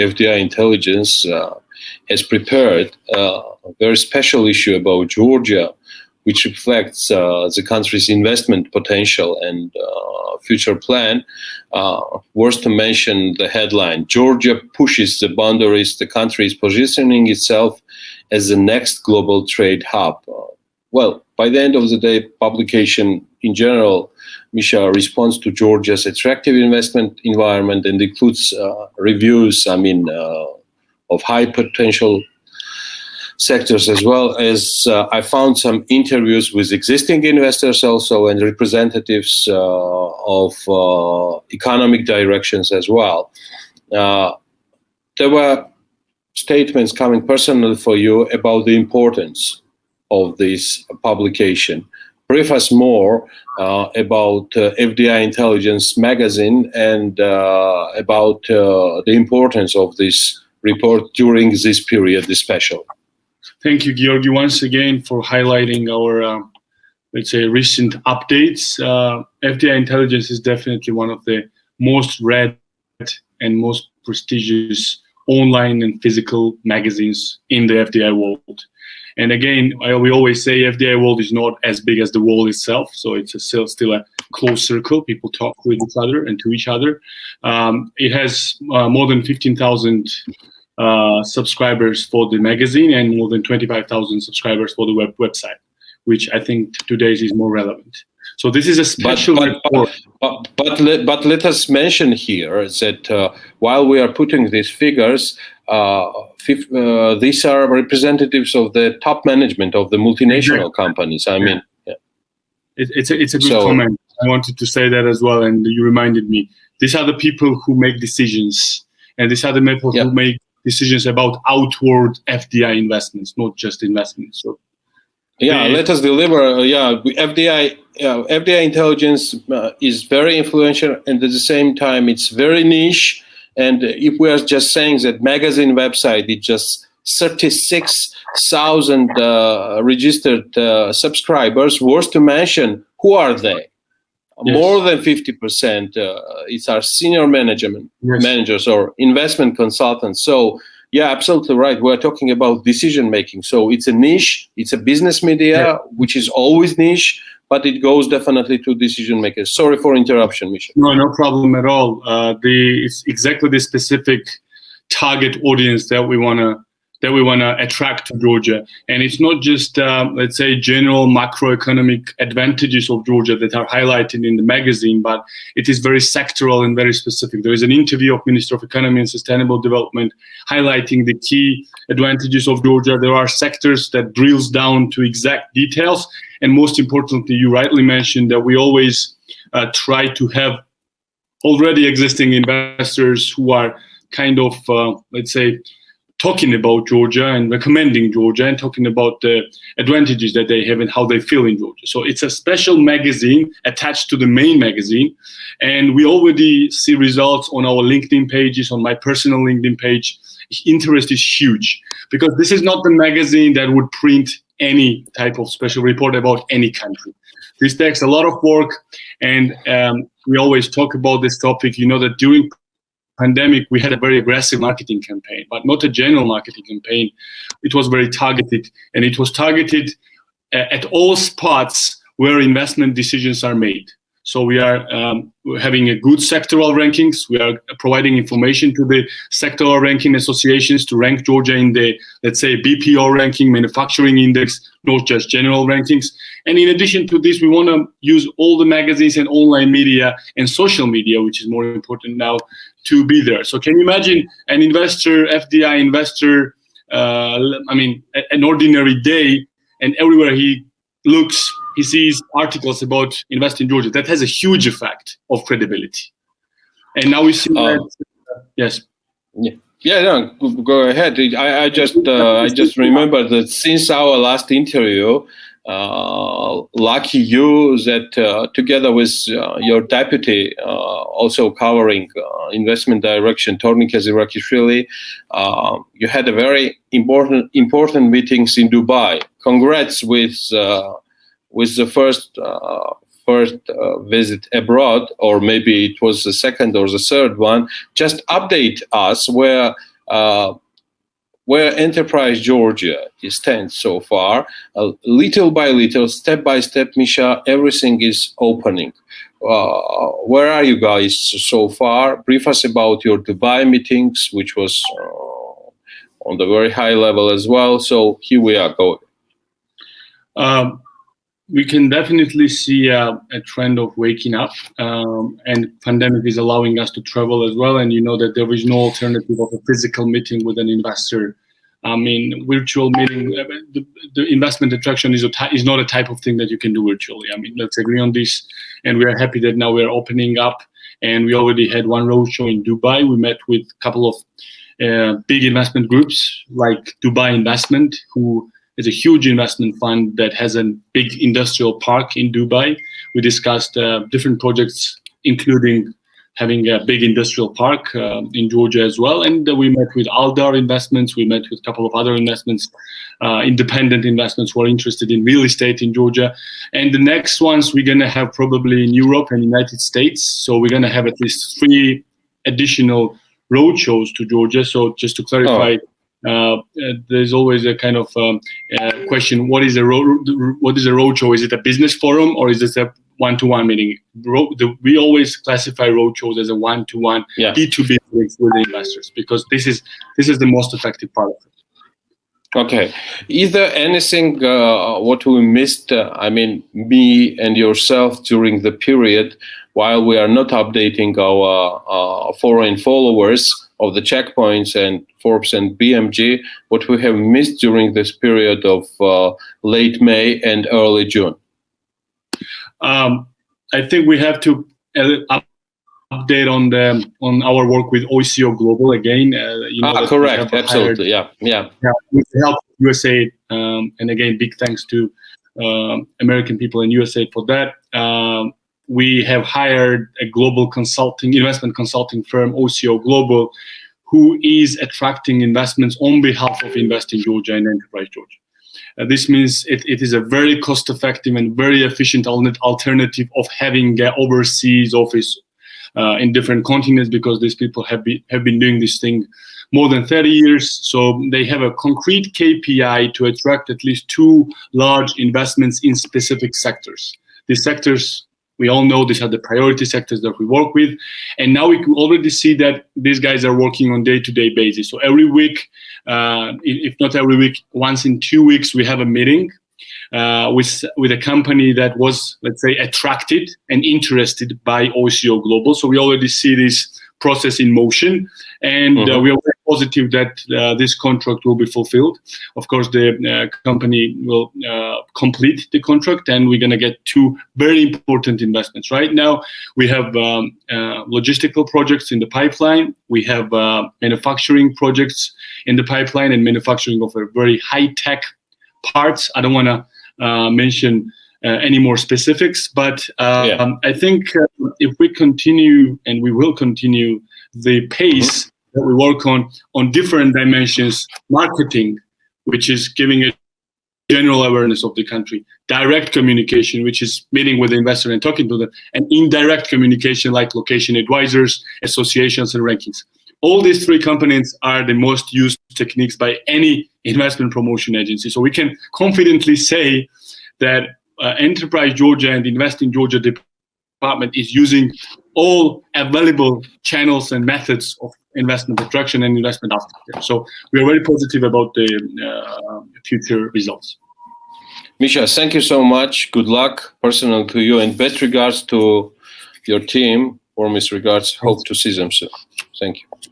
FDI Intelligence has prepared a very special issue about Georgia, which reflects the country's investment potential and future plan. Worth to mention the headline: Georgia pushes the boundaries. The country is positioning itself as the next global trade hub. Well, by the end of the day, publication in general, Misha, responds to Georgia's attractive investment environment and includes reviews, of high potential sectors, as well as I found some interviews with existing investors also and representatives of economic directions as well. There were statements coming personally for you about the importance of this publication. Brief us more about FDI Intelligence magazine and about the importance of this report during this period, especially. Thank you, Georgi, once again for highlighting our, let's say, recent updates. FDI Intelligence is definitely one of the most read and most prestigious online and physical magazines in the FDI world. And again, we always say FDI world is not as big as the world itself, so it's still a close circle. People talk with each other and to each other. It has more than 15,000 subscribers for the magazine and more than 25,000 subscribers for the website, which I think today is more relevant. So this is a special report. But let us mention here that while we are putting these figures, these are representatives of the top management of the multinational companies. It's a good comment. I wanted to say that as well, and you reminded me. These are the people who make decisions, and these are the people who make decisions about outward FDI investments, not just investments. So, let us deliver. FDI Intelligence is very influential, and at the same time, it's very niche. And if we are just saying that magazine website, it's just 36,000 registered subscribers. Worth to mention, who are they? Yes. More than 50%. It's our senior managers or investment consultants. So, yeah, absolutely right. We're talking about decision making. So it's a niche. It's a business media, which is always niche, but it goes definitely to decision makers. Sorry for interruption, Misha. No problem at all. It's exactly the specific target audience that we wanna attract to Georgia, and it's not just let's say general macroeconomic advantages of Georgia that are highlighted in the magazine, but it is very sectoral and very specific. There is an interview of Minister of Economy and Sustainable Development highlighting the key advantages of Georgia. There are sectors that drills down to exact details, and most importantly, you rightly mentioned that we always try to have already existing investors who are kind of let's say talking about Georgia and recommending Georgia and talking about the advantages that they have and how they feel in Georgia. So it's a special magazine attached to the main magazine. And we already see results on our LinkedIn pages, on my personal LinkedIn page. Interest is huge because this is not the magazine that would print any type of special report about any country. This takes a lot of work, and we always talk about this topic. You know that during pandemic, we had a very aggressive marketing campaign, but not a general marketing campaign. It was very targeted, and it was targeted at all spots where investment decisions are made. So we are having a good sectoral rankings. We are providing information to the sectoral ranking associations to rank Georgia in the, let's say, BPO ranking, manufacturing index, not just general rankings. And in addition to this, we want to use all the magazines and online media and social media, which is more important now, to be there. So can you imagine an investor, FDI investor, an ordinary day, and everywhere he looks, he sees articles about investing in Georgia. That has a huge effect of credibility. And now we see that, yes. Go ahead. I just remember that since our last interview, lucky you that together with your deputy, also covering investment direction, Mikheil Khidureli, you had a very important meetings in Dubai. Congrats with the first first visit abroad, or maybe it was the second or the third one. Just update us where Enterprise Georgia stands so far. Little by little, step by step, Misha, everything is opening. Where are you guys so far? Brief us about your Dubai meetings, which was on the very high level as well. So here we are going. We can definitely see a trend of waking up, and pandemic is allowing us to travel as well. And you know that there is no alternative of a physical meeting with an investor. I mean, virtual meeting, the investment attraction is not a type of thing that you can do virtually. I mean, let's agree on this. And we are happy that now we are opening up, and we already had one roadshow in Dubai. We met with a couple of big investment groups like Dubai Investment, who is a huge investment fund that has a big industrial park in Dubai. We discussed different projects, including having a big industrial park in Georgia as well. And we met with Aldar Investments. We met with a couple of other investments, independent investments who are interested in real estate in Georgia. And the next ones we're going to have probably in Europe and United States. So we're going to have at least 3 additional roadshows to Georgia. So just to clarify, there's always a kind of question: what is a roadshow? Is it a business forum, or is this a one-to-one meeting? We always classify roadshows as a one-to-one B2B with the investors, because this is the most effective part of it. Okay. Is there anything what we missed? I mean, me and yourself during the period while we are not updating our foreign followers of the checkpoints and Forbes and BMG, what we have missed during this period of late May and early June? I think we have to update on our work with OCO Global again. Correct, absolutely, yeah. With the help of USAID, and again, big thanks to American people in USAID for that. We have hired a global investment consulting firm, OCO Global, who is attracting investments on behalf of Invest in Georgia and Enterprise Georgia. This means it is a very cost-effective and very efficient alternative of having an overseas office in different continents, because these people have been doing this thing more than 30 years. So they have a concrete KPI to attract at least 2 large investments in specific sectors. These sectors, we all know these are the priority sectors that we work with. And now we can already see that these guys are working on day-to-day basis. So every week, if not every week, once in 2 weeks, we have a meeting with a company that was, let's say, attracted and interested by OCO Global. So we already see this process in motion, and we are very positive that this contract will be fulfilled. Of course, the company will complete the contract, and we're going to get 2 very important investments. Right now, we have logistical projects in the pipeline. We have manufacturing projects in the pipeline, and manufacturing of a very high-tech parts. I don't want to mention any more specifics, but I think if we continue, and we will continue the pace that we work on different dimensions, marketing, which is giving a general awareness of the country, direct communication, which is meeting with the investor and talking to them, and indirect communication like location advisors, associations, and rankings. All these 3 components are the most used techniques by any investment promotion agency. So we can confidently say that Enterprise Georgia and Invest in Georgia department is using all available channels and methods of investment attraction and investment aftercare. So we are very positive about the future results. Misha, thank you so much. Good luck, personal to you, and best regards to your team. Warmest regards. Hope to see them soon. Thank you.